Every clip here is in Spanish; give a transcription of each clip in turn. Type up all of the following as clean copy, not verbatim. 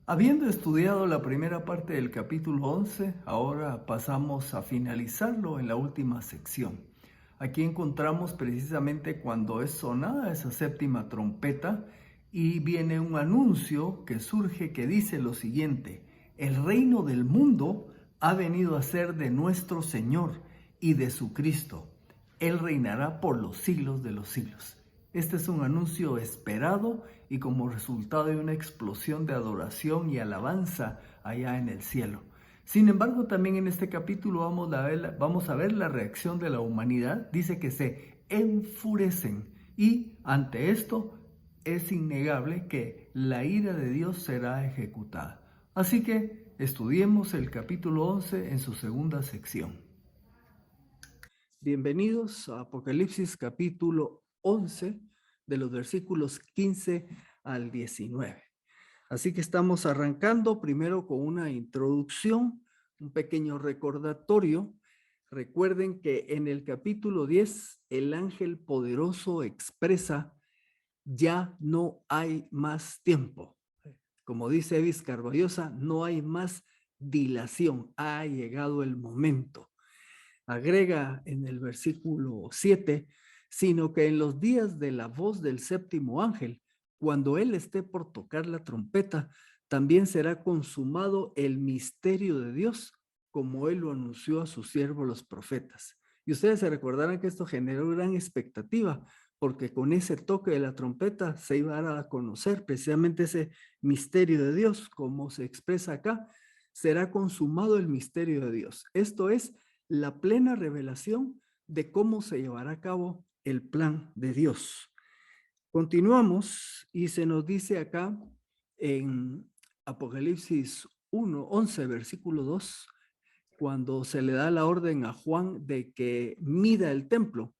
Habiendo estudiado la primera parte del capítulo 11, ahora pasamos a finalizarlo en la última sección. Aquí encontramos precisamente cuando es sonada esa séptima trompeta y viene un anuncio que surge que dice lo siguiente: el reino del mundo ha venido a ser de nuestro Señor y de su Cristo. Él reinará por los siglos de los siglos. Este es un anuncio esperado y como resultado de una explosión de adoración y alabanza allá en el cielo. Sin embargo, también en este capítulo vamos a ver la reacción de la humanidad. Dice que se enfurecen y ante esto es innegable que la ira de Dios será ejecutada. Así que estudiemos el capítulo 11 en su segunda sección. Bienvenidos a Apocalipsis capítulo 11 de los versículos 15 al 19. Así que estamos arrancando primero con una introducción, un pequeño recordatorio. Recuerden que en el capítulo 10 el ángel poderoso expresa: ya no hay más tiempo. Como dice Evis Carballosa, no hay más dilación, ha llegado el momento. Agrega en el versículo 7, sino que en los días de la voz del séptimo ángel, cuando él esté por tocar la trompeta, también será consumado el misterio de Dios, como él lo anunció a sus siervos los profetas. Y ustedes se recordarán que esto generó gran expectativa, porque con ese toque de la trompeta se iba a dar a conocer precisamente ese misterio de Dios, como se expresa acá: será consumado el misterio de Dios. Esto es la plena revelación de cómo se llevará a cabo el plan de Dios. Continuamos y se nos dice acá en Apocalipsis 11, versículo 2, cuando se le da la orden a Juan de que mida el templo.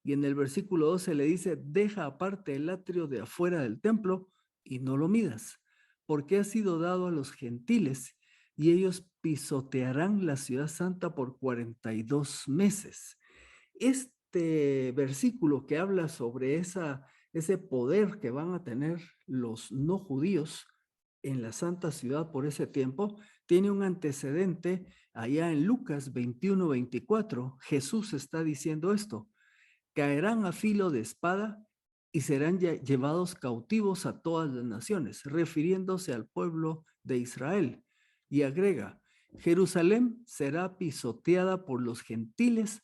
Y en el versículo 2 se le dice: deja aparte el atrio de afuera del templo y no lo midas, porque ha sido dado a los gentiles y ellos pisotearán la ciudad santa por 42 meses. Este versículo que habla sobre ese poder que van a tener los no judíos en la santa ciudad por ese tiempo, tiene un antecedente allá en Lucas 21-24. Jesús está diciendo esto: caerán a filo de espada y serán llevados cautivos a todas las naciones, refiriéndose al pueblo de Israel. Y agrega: Jerusalén será pisoteada por los gentiles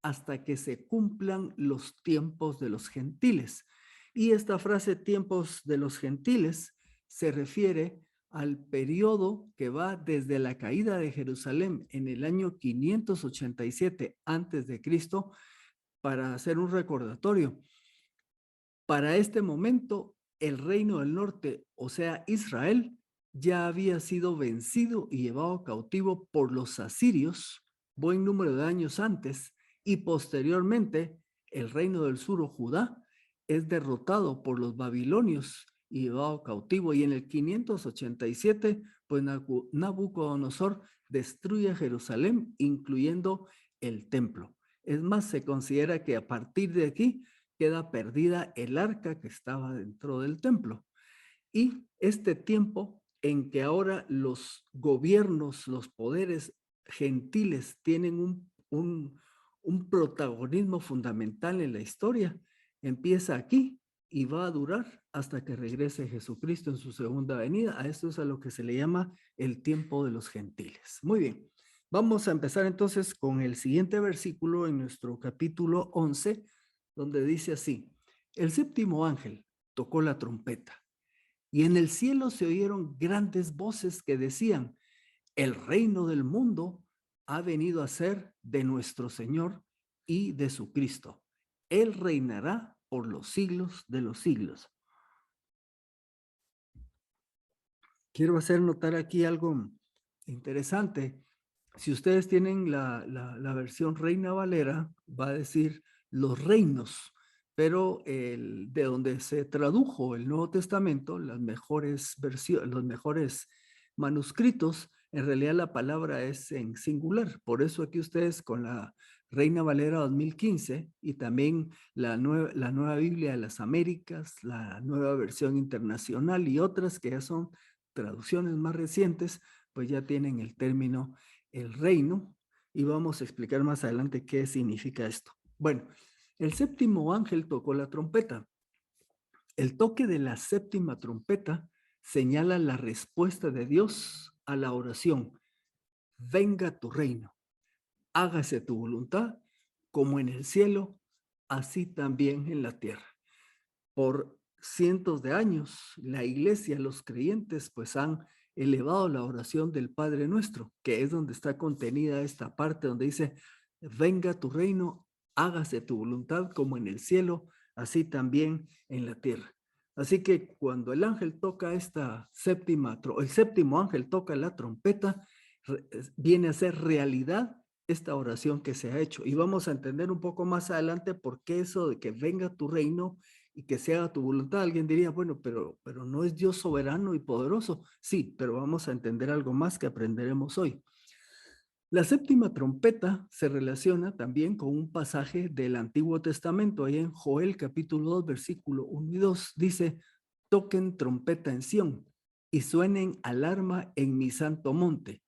hasta que se cumplan los tiempos de los gentiles. Y esta frase, tiempos de los gentiles, se refiere al periodo que va desde la caída de Jerusalén en el año 587 antes de Cristo. Para hacer un recordatorio, para este momento el reino del norte, o sea Israel, ya había sido vencido y llevado cautivo por los asirios buen número de años antes, y posteriormente el reino del sur o Judá es derrotado por los babilonios y llevado cautivo, y en el 587 pues Nabucodonosor destruye Jerusalén, incluyendo el templo. Es más, se considera que a partir de aquí queda perdida el arca que estaba dentro del templo. Y este tiempo en que ahora los gobiernos, los poderes gentiles tienen un protagonismo fundamental en la historia, empieza aquí y va a durar hasta que regrese Jesucristo en su segunda venida. A esto es a lo que se le llama el tiempo de los gentiles. Muy bien, vamos a empezar entonces con el siguiente versículo en nuestro capítulo 11, donde dice así: el séptimo ángel tocó la trompeta y en el cielo se oyeron grandes voces que decían: el reino del mundo ha venido a ser de nuestro Señor y de su Cristo. Él reinará por los siglos de los siglos. Quiero hacer notar aquí algo interesante. Si ustedes tienen la versión Reina Valera, va a decir los reinos, pero de donde se tradujo el Nuevo Testamento, las mejores versiones, los mejores manuscritos, en realidad la palabra es en singular. Por eso aquí ustedes con la Reina Valera 2015 y también la nueva Biblia de las Américas, la nueva versión internacional y otras que ya son traducciones más recientes, pues ya tienen el término el reino, y vamos a explicar más adelante qué significa esto. Bueno, el séptimo ángel tocó la trompeta. El toque de la séptima trompeta señala la respuesta de Dios a la oración: venga tu reino, hágase tu voluntad, como en el cielo, así también en la tierra. Por cientos de años, la iglesia, los creyentes, pues han elevado la oración del Padre Nuestro, que es donde está contenida esta parte donde dice: venga tu reino, hágase tu voluntad como en el cielo, así también en la tierra. Así que cuando el ángel toca el séptimo ángel toca la trompeta, viene a ser realidad esta oración que se ha hecho. Y vamos a entender un poco más adelante por qué eso de que venga tu reino y que se haga tu voluntad. Alguien diría, bueno, pero no es Dios soberano y poderoso. Sí, pero vamos a entender algo más que aprenderemos hoy. La séptima trompeta se relaciona también con un pasaje del Antiguo Testamento. Ahí en Joel capítulo 2, versículo 1 y 2, dice: toquen trompeta en Sión y suenen alarma en mi santo monte.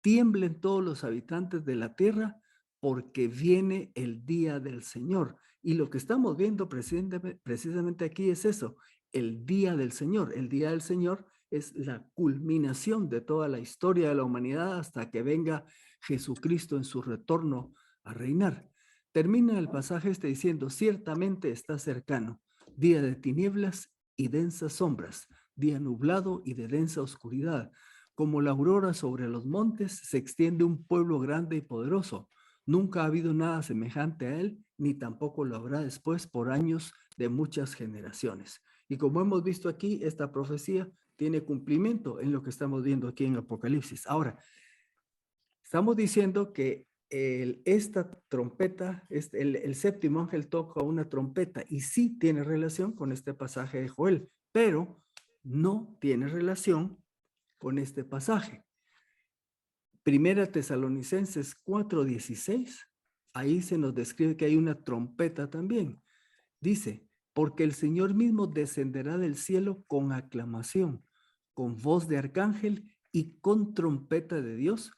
Tiemblen todos los habitantes de la tierra, porque viene el día del Señor. Y lo que estamos viendo precisamente aquí es eso, el día del Señor. El día del Señor es la culminación de toda la historia de la humanidad hasta que venga Jesucristo en su retorno a reinar. Termina el pasaje diciendo: ciertamente está cercano, día de tinieblas y densas sombras, día nublado y de densa oscuridad. Como la aurora sobre los montes, se extiende un pueblo grande y poderoso. Nunca ha habido nada semejante a él, ni tampoco lo habrá después por años de muchas generaciones. Y como hemos visto aquí, esta profecía tiene cumplimiento en lo que estamos viendo aquí en Apocalipsis. Ahora, estamos diciendo que esta trompeta, el séptimo ángel toca una trompeta y sí tiene relación con este pasaje de Joel, pero no tiene relación con este pasaje. Primera Tesalonicenses 4:16, ahí se nos describe que hay una trompeta también. Dice: porque el Señor mismo descenderá del cielo con aclamación, con voz de arcángel y con trompeta de Dios,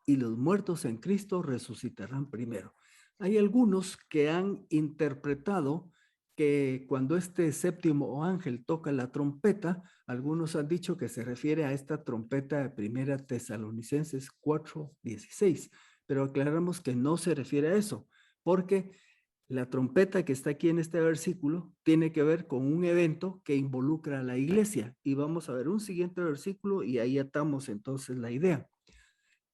y los muertos en Cristo resucitarán primero. Hay algunos que han interpretado que cuando este séptimo ángel toca la trompeta, algunos han dicho que se refiere a esta trompeta de Primera Tesalonicenses 4:16, pero aclaramos que no se refiere a eso, porque la trompeta que está aquí en este versículo tiene que ver con un evento que involucra a la iglesia. Y vamos a ver un siguiente versículo y ahí atamos entonces la idea.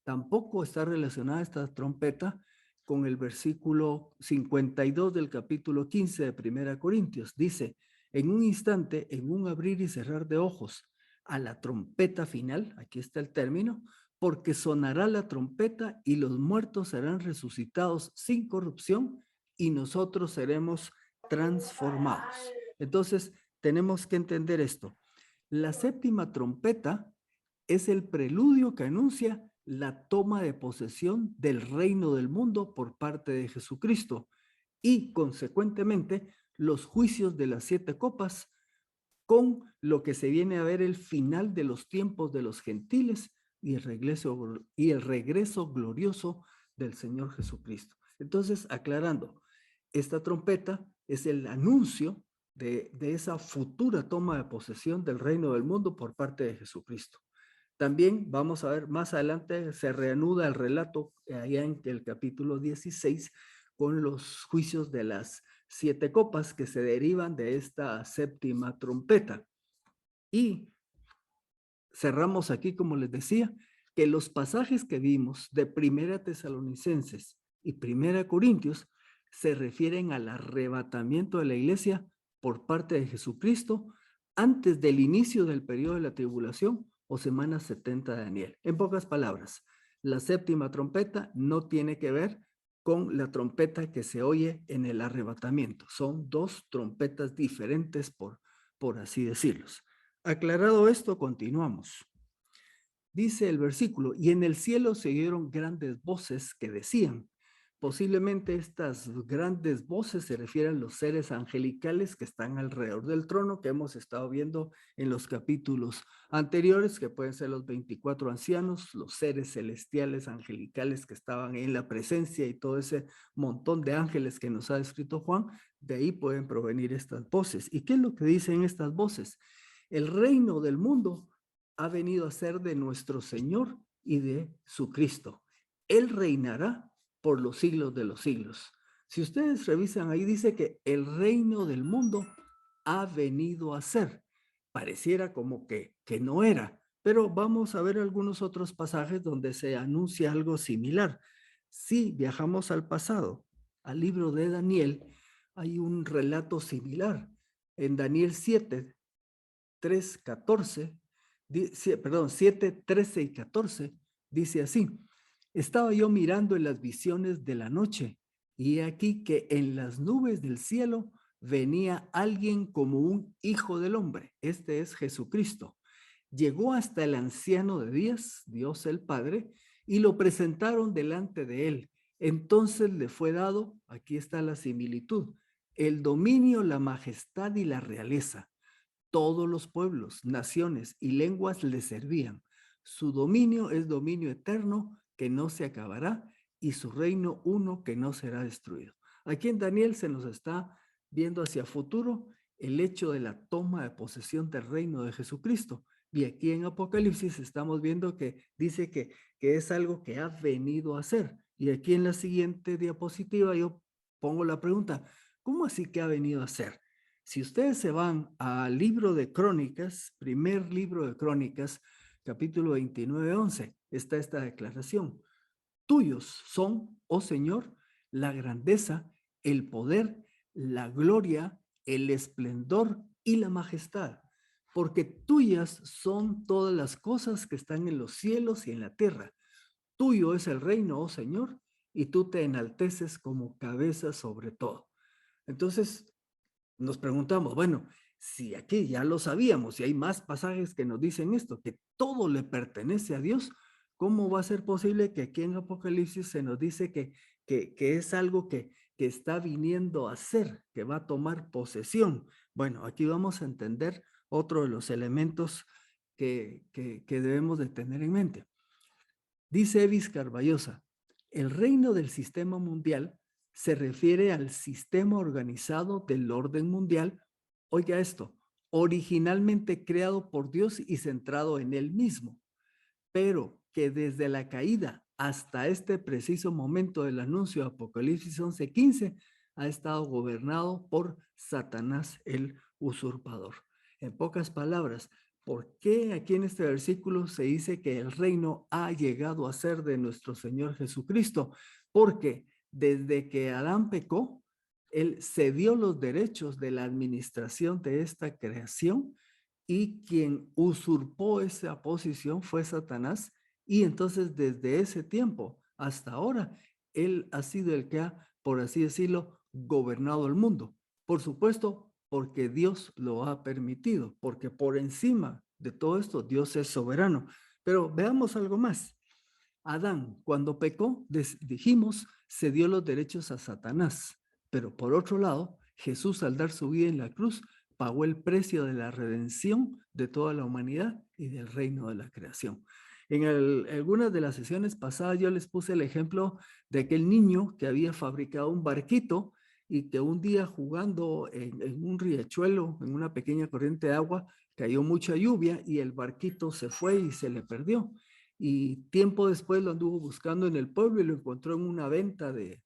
Tampoco está relacionada esta trompeta con el versículo 52 del capítulo 15 de Primera Corintios. Dice: en un instante, en un abrir y cerrar de ojos, a la trompeta final, aquí está el término, porque sonará la trompeta y los muertos serán resucitados sin corrupción y nosotros seremos transformados. Entonces, tenemos que entender esto. La séptima trompeta es el preludio que anuncia la toma de posesión del reino del mundo por parte de Jesucristo y, consecuentemente, los juicios de las 7 copas, con lo que se viene a ver el final de los tiempos de los gentiles y el regreso glorioso del Señor Jesucristo. Entonces, aclarando, esta trompeta es el anuncio de esa futura toma de posesión del reino del mundo por parte de Jesucristo. También vamos a ver más adelante, se reanuda el relato allá en el capítulo 16 con los juicios de las 7 copas que se derivan de esta séptima trompeta. Y cerramos aquí, como les decía, que los pasajes que vimos de Primera Tesalonicenses y Primera Corintios se refieren al arrebatamiento de la iglesia por parte de Jesucristo antes del inicio del periodo de la tribulación o semana 70 de Daniel. En pocas palabras, la séptima trompeta no tiene que ver con la trompeta que se oye en el arrebatamiento. Son 2 trompetas diferentes, por así decirlos. Aclarado esto, continuamos. Dice el versículo: y en el cielo se oyeron grandes voces que decían: Posiblemente estas grandes voces se refieren a los seres angelicales que están alrededor del trono, que hemos estado viendo en los capítulos anteriores, que pueden ser los 24 ancianos, los seres celestiales angelicales que estaban en la presencia y todo ese montón de ángeles que nos ha descrito Juan. De ahí pueden provenir estas voces. ¿Y qué es lo que dicen estas voces? El reino del mundo ha venido a ser de nuestro Señor y de su Cristo. Él reinará por los siglos de los siglos. Si ustedes revisan ahí, dice que el reino del mundo ha venido a ser. Pareciera como que no era, pero vamos a ver algunos otros pasajes donde se anuncia algo similar. Si viajamos al pasado, al libro de Daniel, hay un relato similar. En Daniel 7, 3, 14, perdón, 7, 13 y 14, dice así: estaba yo mirando en las visiones de la noche, y he aquí que en las nubes del cielo venía alguien como un hijo del hombre. Este es Jesucristo. Llegó hasta el anciano de días, Dios el Padre, y lo presentaron delante de él. Entonces le fue dado, aquí está la similitud, el dominio, la majestad y la realeza. Todos los pueblos, naciones y lenguas le servían. Su dominio es dominio eterno que no se acabará, y su reino uno que no será destruido. Aquí en Daniel se nos está viendo hacia futuro el hecho de la toma de posesión del reino de Jesucristo. Y aquí en Apocalipsis estamos viendo que dice que es algo que ha venido a ser. Y aquí en la siguiente diapositiva yo pongo la pregunta: ¿cómo así que ha venido a ser? Si ustedes se van al libro de Crónicas, primer libro de Crónicas, capítulo 29, 11, está esta declaración: tuyos son, oh Señor, la grandeza, el poder, la gloria, el esplendor y la majestad, porque tuyas son todas las cosas que están en los cielos y en la tierra. Tuyo es el reino, oh Señor, y tú te enalteces como cabeza sobre todo. Entonces, nos preguntamos, bueno, si aquí ya lo sabíamos, si hay más pasajes que nos dicen esto, que todo le pertenece a Dios, ¿cómo va a ser posible que aquí en Apocalipsis se nos dice que es algo que está viniendo a ser, que va a tomar posesión? Bueno, aquí vamos a entender otro de los elementos que debemos de tener en mente. Dice Evis Carballosa: el reino del sistema mundial se refiere al sistema organizado del orden mundial, oiga esto, originalmente creado por Dios y centrado en él mismo, pero que desde la caída hasta este preciso momento del anuncio de Apocalipsis 11:15 ha estado gobernado por Satanás, el usurpador. En pocas palabras, ¿por qué aquí en este versículo se dice que el reino ha llegado a ser de nuestro Señor Jesucristo? Porque desde que Adán pecó, él cedió los derechos de la administración de esta creación, y quien usurpó esa posición fue Satanás. Y entonces desde ese tiempo hasta ahora, él ha sido el que ha, por así decirlo, gobernado el mundo. Por supuesto, porque Dios lo ha permitido, porque por encima de todo esto Dios es soberano. Pero veamos algo más. Adán, cuando pecó, dijimos, cedió los derechos a Satanás. Pero por otro lado, Jesús, al dar su vida en la cruz, pagó el precio de la redención de toda la humanidad y del reino de la creación. En algunas de las sesiones pasadas yo les puse el ejemplo de aquel niño que había fabricado un barquito y que un día jugando en un riachuelo, en una pequeña corriente de agua, cayó mucha lluvia y el barquito se fue y se le perdió. Y tiempo después lo anduvo buscando en el pueblo y lo encontró en una venta de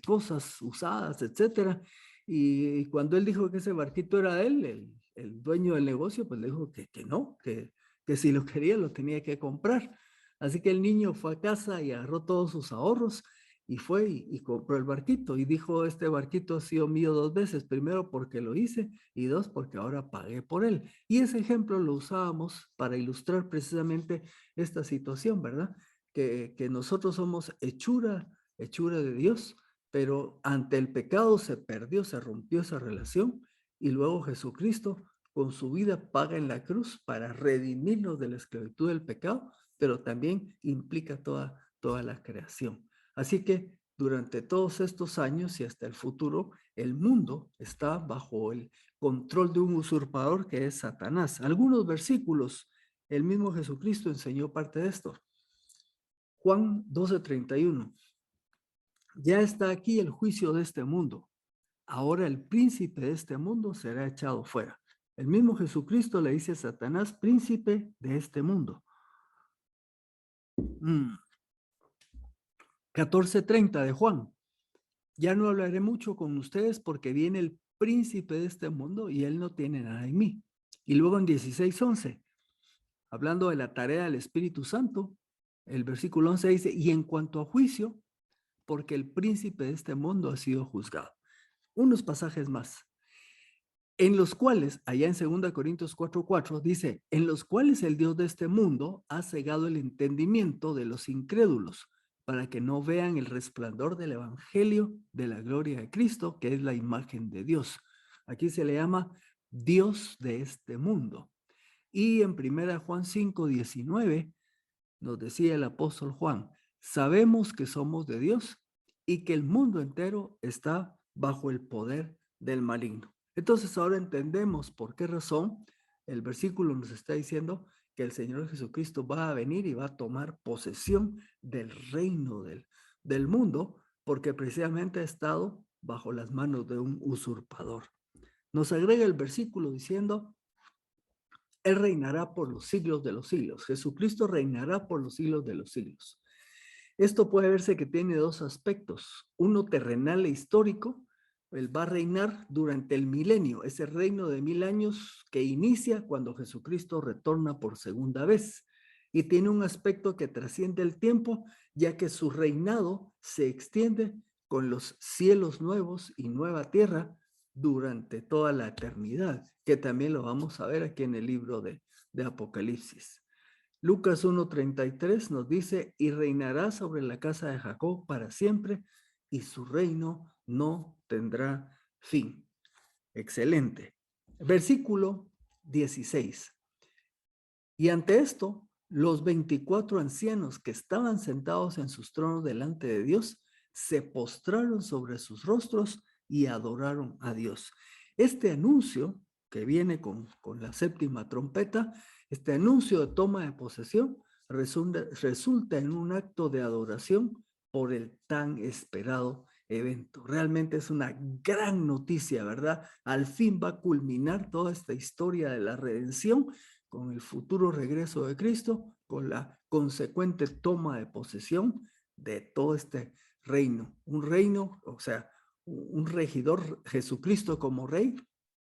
cosas usadas, etcétera. Y cuando él dijo que ese barquito era de él, el dueño del negocio, pues le dijo que no, que si lo quería lo tenía que comprar. Así que el niño fue a casa y agarró todos sus ahorros y fue y compró el barquito. Y dijo: este barquito ha sido mío dos veces, primero porque lo hice y dos porque ahora pagué por él. Y ese ejemplo lo usábamos para ilustrar precisamente esta situación, ¿verdad? Que nosotros somos hechura de Dios, pero ante el pecado se perdió, se rompió esa relación, y luego Jesucristo con su vida paga en la cruz para redimirnos de la esclavitud del pecado, pero también implica toda la creación. Así que durante todos estos años y hasta el futuro, el mundo está bajo el control de un usurpador que es Satanás. Algunos versículos, el mismo Jesucristo enseñó parte de esto. Juan 12:31. Ya está aquí el juicio de este mundo. Ahora el príncipe de este mundo será echado fuera. El mismo Jesucristo le dice a Satanás, príncipe de este mundo. 14:30 de Juan. Ya no hablaré mucho con ustedes porque viene el príncipe de este mundo y él no tiene nada en mí. Y luego en 16:11, hablando de la tarea del Espíritu Santo, el versículo 11 dice, y en cuanto a juicio, porque el príncipe de este mundo ha sido juzgado. Unos pasajes más, en los cuales, allá en 2 Corintios 4:4, dice, en los cuales el Dios de este mundo ha cegado el entendimiento de los incrédulos, para que no vean el resplandor del evangelio de la gloria de Cristo, que es la imagen de Dios. Aquí se le llama Dios de este mundo. Y en 1 Juan 5:19 nos decía el apóstol Juan, sabemos que somos de Dios y que el mundo entero está bajo el poder del maligno. Entonces ahora entendemos por qué razón el versículo nos está diciendo que el Señor Jesucristo va a venir y va a tomar posesión del reino del mundo, porque precisamente ha estado bajo las manos de un usurpador. Nos agrega el versículo diciendo, Él reinará por los siglos de los siglos. Jesucristo reinará por los siglos de los siglos. Esto puede verse que tiene dos aspectos, uno terrenal e histórico. Él va a reinar durante el milenio, ese reino de 1000 años que inicia cuando Jesucristo retorna por segunda vez. Y tiene un aspecto que trasciende el tiempo, ya que su reinado se extiende con los cielos nuevos y nueva tierra durante toda la eternidad, que también lo vamos a ver aquí en el libro de Apocalipsis. Lucas 1:33 nos dice, y reinará sobre la casa de Jacob para siempre, y su reino no tendrá fin. Excelente. Versículo 16. Y ante esto, los 24 ancianos que estaban sentados en sus tronos delante de Dios, se postraron sobre sus rostros y adoraron a Dios. Este anuncio que viene con la séptima trompeta, este anuncio de toma de posesión, resulta en un acto de adoración por el tan esperado evento. Realmente es una gran noticia, ¿verdad? Al fin va a culminar toda esta historia de la redención con el futuro regreso de Cristo, con la consecuente toma de posesión de todo este reino. Un reino, o sea, un regidor, Jesucristo como rey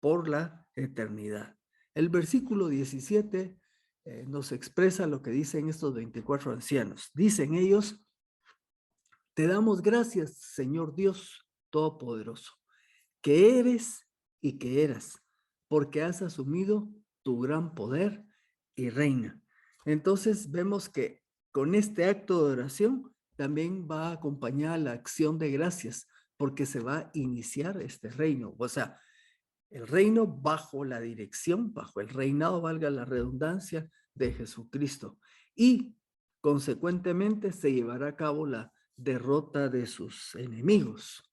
por la eternidad. El versículo 17 nos expresa lo que dicen estos 24 ancianos. Dicen ellos, te damos gracias, Señor Dios Todopoderoso, que eres y que eras, porque has asumido tu gran poder y reina. Entonces vemos que con este acto de oración también va acompañada la acción de gracias, porque se va a iniciar este reino. O sea, el reino bajo la dirección, bajo el reinado, valga la redundancia, de Jesucristo. Y consecuentemente se llevará a cabo la derrota de sus enemigos.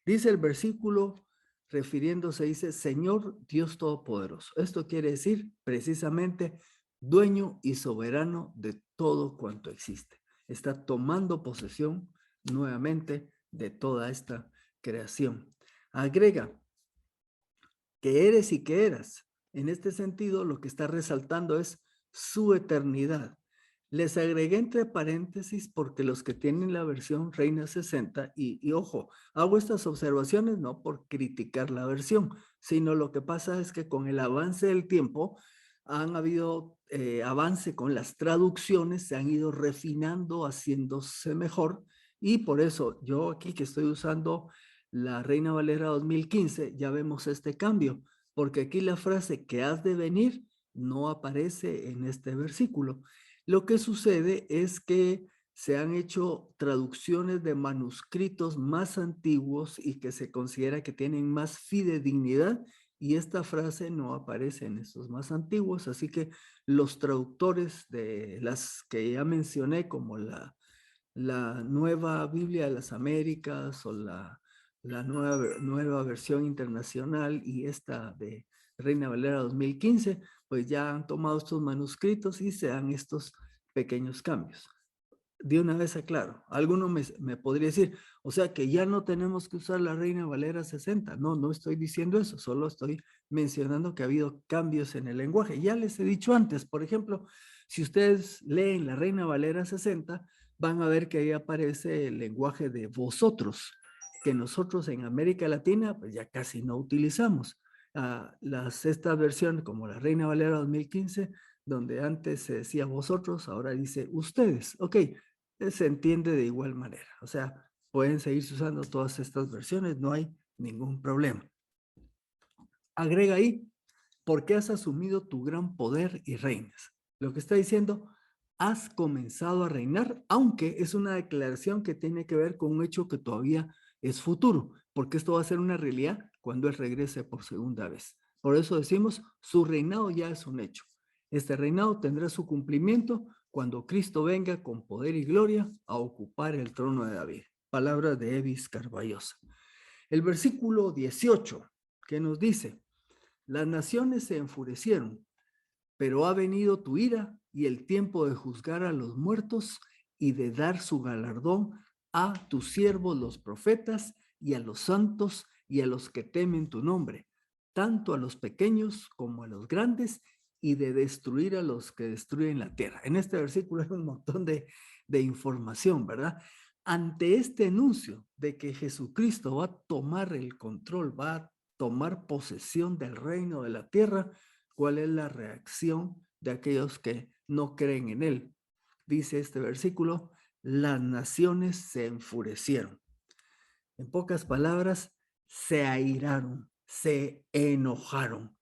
Dice el versículo, refiriéndose, dice, Señor Dios Todopoderoso. Esto quiere decir precisamente dueño y soberano de todo cuanto existe. Está tomando posesión nuevamente de toda esta creación. Agrega, que eres y que eras. En este sentido, lo que está resaltando es su eternidad. Les agregué entre paréntesis porque los que tienen la versión Reina 60, y ojo, hago estas observaciones no por criticar la versión, sino lo que pasa es que con el avance del tiempo han habido avance con las traducciones, se han ido refinando, haciéndose mejor, y por eso yo aquí que estoy usando la Reina Valera 2015, ya vemos este cambio, porque aquí la frase que has de venir no aparece en este versículo. Lo que sucede es que se han hecho traducciones de manuscritos más antiguos y que se considera que tienen más fidedignidad, y esta frase no aparece en estos más antiguos, así que los traductores de las que ya mencioné, como la la nueva Biblia de las Américas o la nueva versión internacional y esta de Reina Valera 2015, pues ya han tomado estos manuscritos y se dan estos pequeños cambios. De una vez aclaro, alguno me podría decir, o sea que ya no tenemos que usar la Reina Valera 60. No, no estoy diciendo eso, solo estoy mencionando que ha habido cambios en el lenguaje. Ya les he dicho antes, por ejemplo, si ustedes leen la Reina Valera 60, van a ver que ahí aparece el lenguaje de vosotros, que nosotros en América Latina pues ya casi no utilizamos. Esta versión, como la Reina Valera 2015, donde antes se decía vosotros, ahora dice ustedes. Ok, se entiende de igual manera. O sea, pueden seguirse usando todas estas versiones, no hay ningún problema. Agrega ahí, porque has asumido tu gran poder y reinas. Lo que está diciendo, has comenzado a reinar, aunque es una declaración que tiene que ver con un hecho que todavía es futuro, porque esto va a ser una realidad cuando Él regrese por segunda vez. Por eso decimos, su reinado ya es un hecho. Este reinado tendrá su cumplimiento cuando Cristo venga con poder y gloria a ocupar el trono de David. Palabras de Evis Carballosa. El versículo 18, que nos dice, las naciones se enfurecieron, pero ha venido tu ira y el tiempo de juzgar a los muertos y de dar su galardón a tus siervos los profetas y a los santos y a los que temen tu nombre, tanto a los pequeños como a los grandes, y de destruir a los que destruyen la tierra. En este versículo hay un montón de información, ¿verdad? Ante este anuncio de que Jesucristo va a tomar el control, va a tomar posesión del reino de la tierra, ¿cuál es la reacción de aquellos que no creen en él? Dice este versículo, las naciones se enfurecieron. En pocas palabras, se airaron, se enojaron.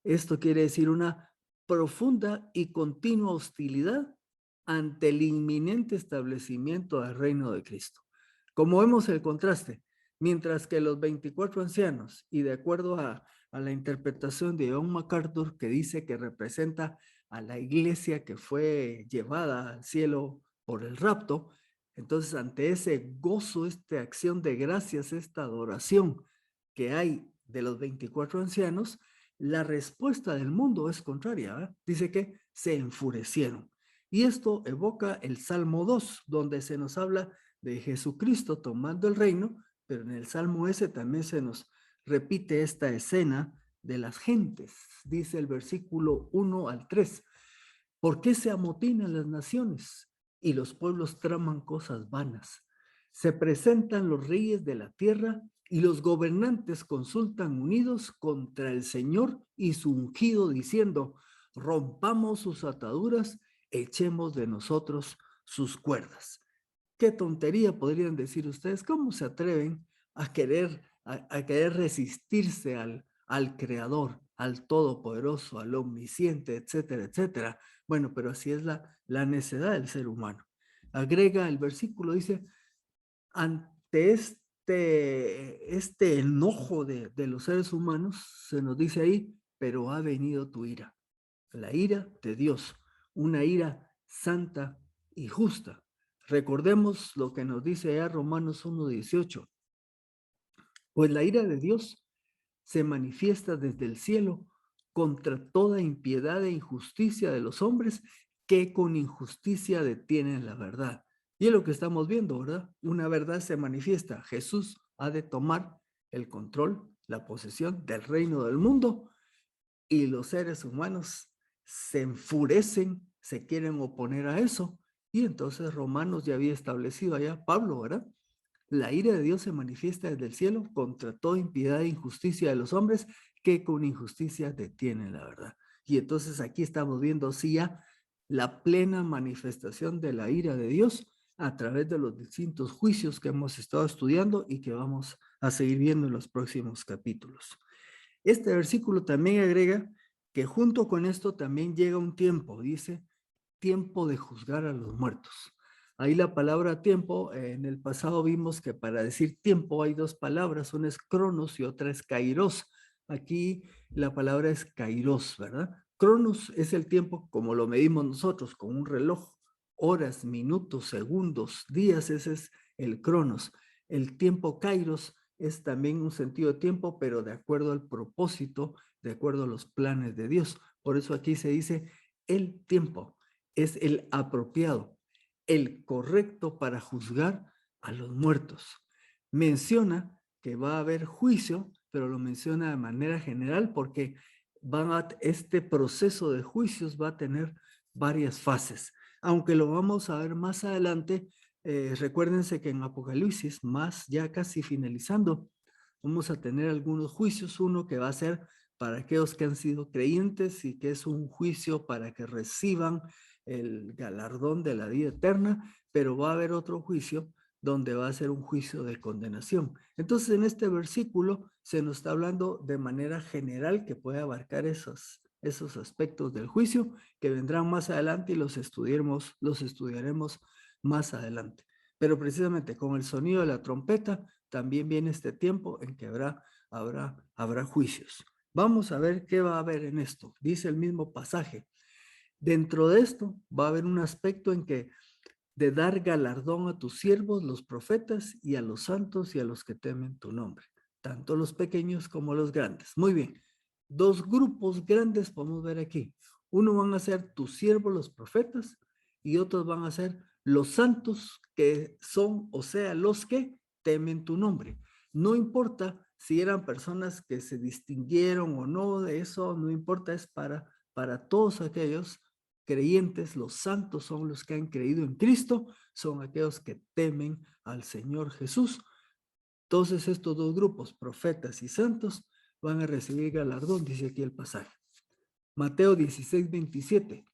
Esto quiere decir una profunda y continua hostilidad ante el inminente establecimiento del reino de Cristo. Como vemos el contraste, mientras que los 24 ancianos, y de acuerdo a la interpretación de John MacArthur, que dice que representa a la iglesia que fue llevada al cielo por el rapto, entonces ante ese gozo, esta acción de gracias, esta adoración que hay de los 24 ancianos, la respuesta del mundo es contraria, ¿eh? Dice que se enfurecieron. Y esto evoca el Salmo 2, donde se nos habla de Jesucristo tomando el reino, pero en el Salmo ese también se nos repite esta escena de las gentes. Dice el versículo 1 al 3. ¿Por qué se amotinan las naciones y los pueblos traman cosas vanas? Se presentan los reyes de la tierra y los gobernantes consultan unidos contra el Señor y su ungido, diciendo, rompamos sus ataduras, echemos de nosotros sus cuerdas. Qué tontería podrían decir ustedes. ¿Cómo se atreven a querer resistirse al Creador, al Todopoderoso, al Omnisciente, etcétera, etcétera? Bueno, pero así es la necedad del ser humano. Agrega el versículo, dice, ante este enojo de los seres humanos, se nos dice ahí, pero ha venido tu ira, la ira de Dios, una ira santa y justa. Recordemos lo que nos dice ya Romanos 1:18, pues la ira de Dios se manifiesta desde el cielo contra toda impiedad e injusticia de los hombres que con injusticia detienen la verdad. Y es lo que estamos viendo, ¿verdad? Una verdad se manifiesta. Jesús ha de tomar el control, la posesión del reino del mundo, y los seres humanos se enfurecen, se quieren oponer a eso. Y entonces Romanos ya había establecido allá, Pablo, ¿verdad? La ira de Dios se manifiesta desde el cielo contra toda impiedad e injusticia de los hombres que con injusticia detienen la verdad. Y entonces aquí estamos viendo sí ya la plena manifestación de la ira de Dios a través de los distintos juicios que hemos estado estudiando y que vamos a seguir viendo en los próximos capítulos. Este versículo también agrega que junto con esto también llega un tiempo, dice, tiempo de juzgar a los muertos. Ahí la palabra tiempo, en el pasado vimos que para decir tiempo hay dos palabras, una es cronos y otra es kairos. Aquí la palabra es kairos, ¿verdad? Cronos es el tiempo como lo medimos nosotros, con un reloj, horas, minutos, segundos, días, ese es el cronos. El tiempo kairos es también un sentido de tiempo, pero de acuerdo al propósito, de acuerdo a los planes de Dios. Por eso aquí se dice el tiempo, es el apropiado, el correcto para juzgar a los muertos. Menciona que va a haber juicio, pero lo menciona de manera general porque este proceso de juicios va a tener varias fases. Aunque lo vamos a ver más adelante, recuérdense que en Apocalipsis, más ya casi finalizando, vamos a tener algunos juicios. Uno que va a ser para aquellos que han sido creyentes y que es un juicio para que reciban el galardón de la vida eterna, pero va a haber otro juicio donde va a ser un juicio de condenación. Entonces, en este versículo se nos está hablando de manera general que puede abarcar esos aspectos del juicio que vendrán más adelante y los estudiaremos más adelante. Pero precisamente con el sonido de la trompeta también viene este tiempo en que habrá juicios. Vamos a ver qué va a haber en esto. Dice el mismo pasaje. Dentro de esto va a haber un aspecto en que de dar galardón a tus siervos, los profetas, y a los santos y a los que temen tu nombre, tanto los pequeños como los grandes. Muy bien, dos grupos grandes podemos ver aquí. Uno van a ser tus siervos, los profetas, y otros van a ser los santos, que son, o sea, los que temen tu nombre. No importa si eran personas que se distinguieron o no, de eso no importa, es para todos aquellos creyentes. Los santos son los que han creído en Cristo, son aquellos que temen al Señor Jesús. Entonces estos dos grupos, profetas y santos, van a recibir galardón, dice aquí el pasaje. Mateo 16:27,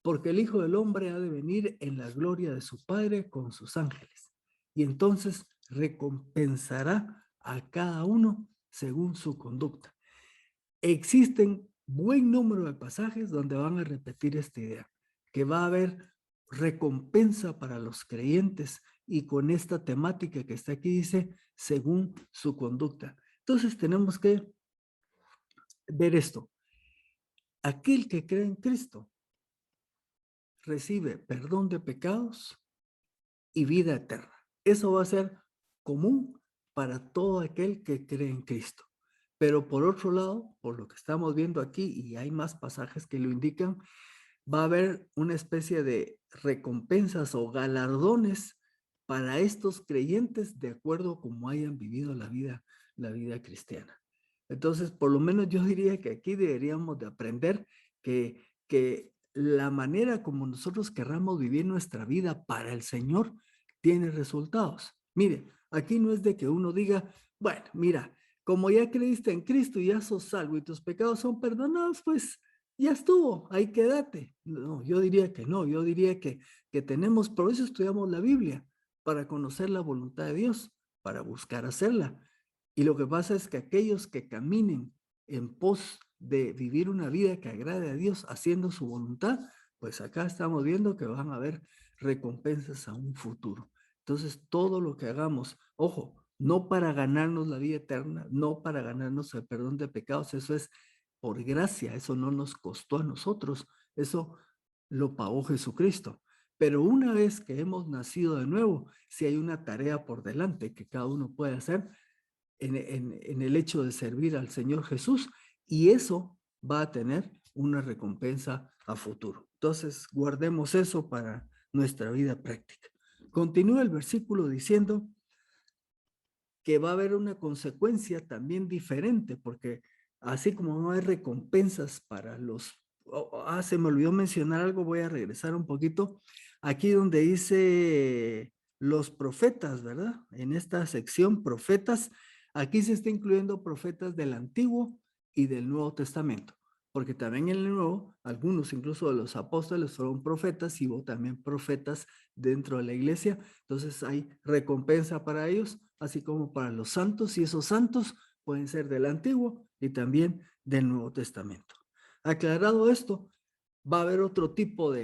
porque el Hijo del Hombre ha de venir en la gloria de su Padre con sus ángeles, y entonces recompensará a cada uno según su conducta. Existen buen número de pasajes donde van a repetir esta idea, que va a haber recompensa para los creyentes, y con esta temática que está aquí dice, según su conducta. Entonces tenemos que ver esto. Aquel que cree en Cristo recibe perdón de pecados y vida eterna. Eso va a ser común para todo aquel que cree en Cristo. Pero por otro lado, por lo que estamos viendo aquí, y hay más pasajes que lo indican, va a haber una especie de recompensas o galardones para estos creyentes de acuerdo a cómo hayan vivido la vida cristiana. Entonces, por lo menos yo diría que aquí deberíamos de aprender que la manera como nosotros querramos vivir nuestra vida para el Señor tiene resultados. Mire, aquí no es de que uno diga, bueno, mira, como ya creíste en Cristo y ya sos salvo y tus pecados son perdonados, pues ya estuvo, ahí quédate. No, yo diría que no, yo diría que tenemos, por eso estudiamos la Biblia, para conocer la voluntad de Dios, para buscar hacerla. Y lo que pasa es que aquellos que caminen en pos de vivir una vida que agrade a Dios haciendo su voluntad, pues acá estamos viendo que van a haber recompensas a un futuro. Entonces, todo lo que hagamos, ojo, no para ganarnos la vida eterna, no para ganarnos el perdón de pecados, eso es por gracia, eso no nos costó a nosotros, eso lo pagó Jesucristo. Pero una vez que hemos nacido de nuevo, sí hay una tarea por delante que cada uno puede hacer en el hecho de servir al Señor Jesús, y eso va a tener una recompensa a futuro. Entonces, guardemos eso para nuestra vida práctica. Continúa el versículo diciendo que va a haber una consecuencia también diferente, porque así como no hay recompensas para los... se me olvidó mencionar algo, voy a regresar un poquito. Aquí donde dice los profetas, ¿verdad? En esta sección, profetas, aquí se está incluyendo profetas del Antiguo y del Nuevo Testamento, porque también en el Nuevo, algunos incluso de los apóstoles fueron profetas, y hubo también profetas dentro de la iglesia. Entonces hay recompensa para ellos, así como para los santos, y esos santos pueden ser del Antiguo y también del Nuevo Testamento. Aclarado esto, va a haber otro tipo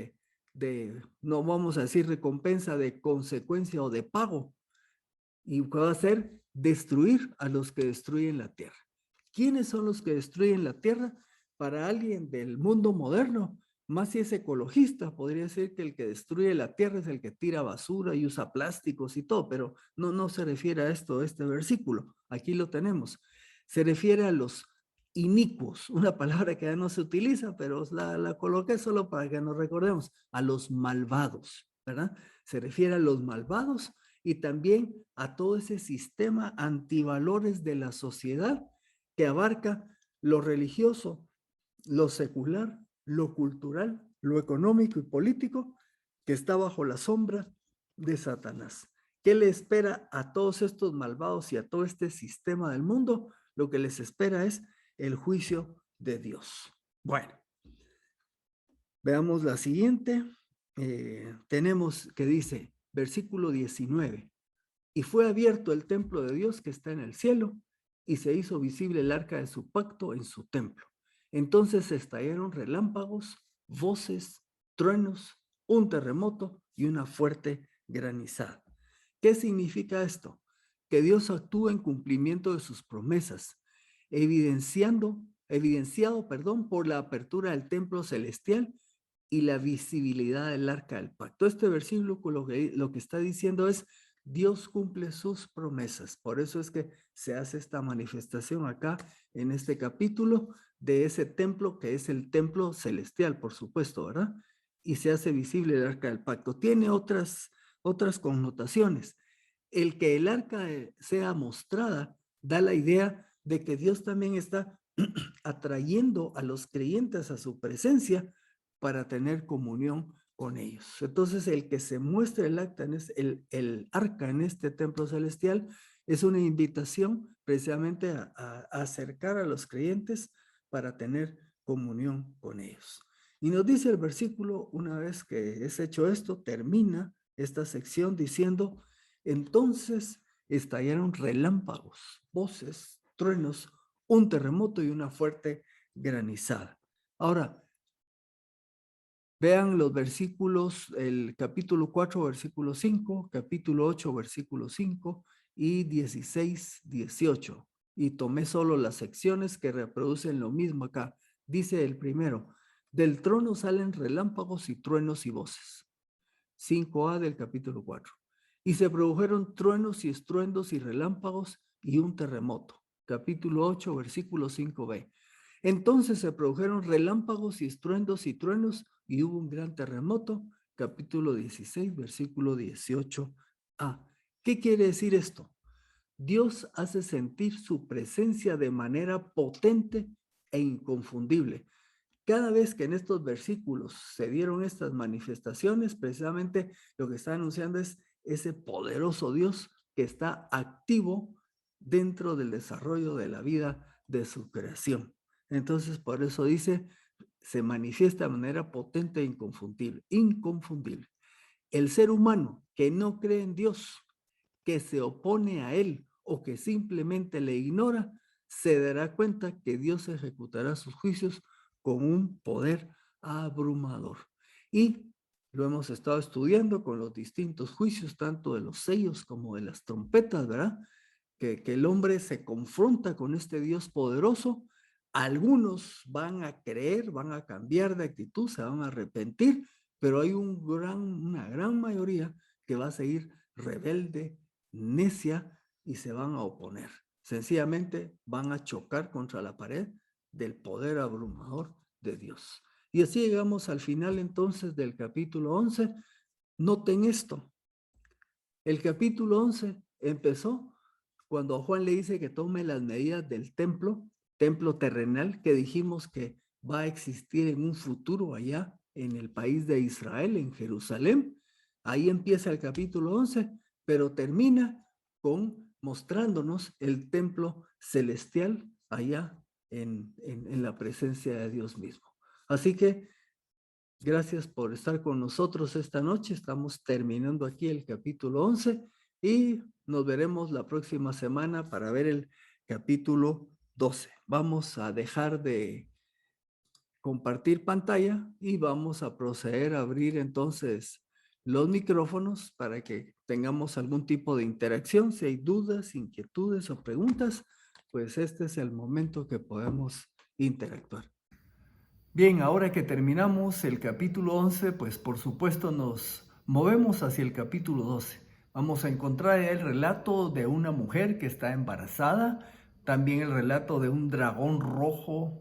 no vamos a decir recompensa, de consecuencia o de pago, y va a ser destruir a los que destruyen la tierra. ¿Quiénes son los que destruyen la tierra? Para alguien del mundo moderno, Más si es ecologista, podría ser que el que destruye la tierra es el que tira basura y usa plásticos y todo, pero no se refiere a esto, este versículo. Aquí lo tenemos. Se refiere a los inicuos, una palabra que ya no se utiliza, pero la coloqué solo para que nos recordemos, a los malvados, ¿verdad? Se refiere a los malvados y también a todo ese sistema antivalores de la sociedad que abarca lo religioso, lo secular, lo cultural, lo económico y político que está bajo la sombra de Satanás. ¿Qué le espera a todos estos malvados y a todo este sistema del mundo? Lo que les espera es el juicio de Dios. Bueno, veamos la siguiente. Tenemos que dice, versículo 19, y fue abierto el templo de Dios que está en el cielo, y se hizo visible el arca de su pacto en su templo. Entonces estallaron relámpagos, voces, truenos, un terremoto y una fuerte granizada. ¿Qué significa esto? Que Dios actúa en cumplimiento de sus promesas, evidenciado por la apertura del templo celestial y la visibilidad del arca del pacto. Este versículo lo que está diciendo es, Dios cumple sus promesas. Por eso es que se hace esta manifestación acá en este capítulo de ese templo que es el templo celestial, por supuesto, ¿verdad? Y se hace visible el arca del pacto. Tiene otras connotaciones. El que el arca sea mostrada da la idea de que Dios también está atrayendo a los creyentes a su presencia para tener comunión con ellos. Entonces, el que se muestre el arca en este templo celestial es una invitación precisamente a acercar a los creyentes para tener comunión con ellos. Y nos dice el versículo, una vez que es hecho esto, termina esta sección diciendo, entonces estallaron relámpagos, voces, truenos, un terremoto y una fuerte granizada. Ahora, vean los versículos, el capítulo 4, versículo 5, capítulo 8, versículo 5 y 16, 18. Y tomé solo las secciones que reproducen lo mismo acá. Dice el primero, del trono salen relámpagos y truenos y voces. 5a del capítulo 4. Y se produjeron truenos y estruendos y relámpagos y un terremoto. Capítulo 8, versículo 5b. Entonces se produjeron relámpagos y estruendos y truenos y hubo un gran terremoto. Capítulo 16, versículo 18a. ¿Qué quiere decir esto? Dios hace sentir su presencia de manera potente e inconfundible. Cada vez que en estos versículos se dieron estas manifestaciones, precisamente lo que está anunciando es ese poderoso Dios que está activo dentro del desarrollo de la vida de su creación. Entonces, por eso dice, se manifiesta de manera potente e inconfundible, inconfundible. El ser humano que no cree en Dios, que se opone a Él o que simplemente le ignora, se dará cuenta que Dios ejecutará sus juicios con un poder abrumador. Y lo hemos estado estudiando con los distintos juicios, tanto de los sellos como de las trompetas, ¿verdad? Que el hombre se confronta con este Dios poderoso. Algunos van a creer, van a cambiar de actitud, se van a arrepentir, pero hay una gran mayoría que va a seguir rebelde, necia y se van a oponer. Sencillamente van a chocar contra la pared del poder abrumador de Dios. Y así llegamos al final entonces del capítulo 11. Noten esto. El capítulo 11 empezó cuando Juan le dice que tome las medidas del templo terrenal que dijimos que va a existir en un futuro allá en el país de Israel, en Jerusalén. Ahí empieza el capítulo 11, pero termina con mostrándonos el templo celestial allá en la presencia de Dios mismo. Así que gracias por estar con nosotros esta noche. Estamos terminando aquí el capítulo 11 y nos veremos la próxima semana para ver el capítulo 12. Vamos a dejar de compartir pantalla y vamos a proceder a abrir entonces los micrófonos para que tengamos algún tipo de interacción. Si hay dudas, inquietudes o preguntas, pues este es el momento que podemos interactuar. Bien, ahora que terminamos el capítulo 11, pues por supuesto nos movemos hacia el capítulo 12. Vamos a encontrar el relato de una mujer que está embarazada, también el relato de un dragón rojo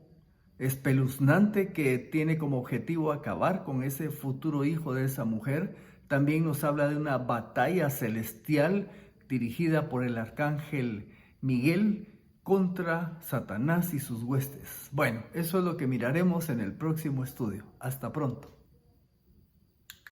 espeluznante que tiene como objetivo acabar con ese futuro hijo de esa mujer. También nos habla de una batalla celestial dirigida por el arcángel Miguel contra Satanás y sus huestes. Bueno, eso es lo que miraremos en el próximo estudio. Hasta pronto.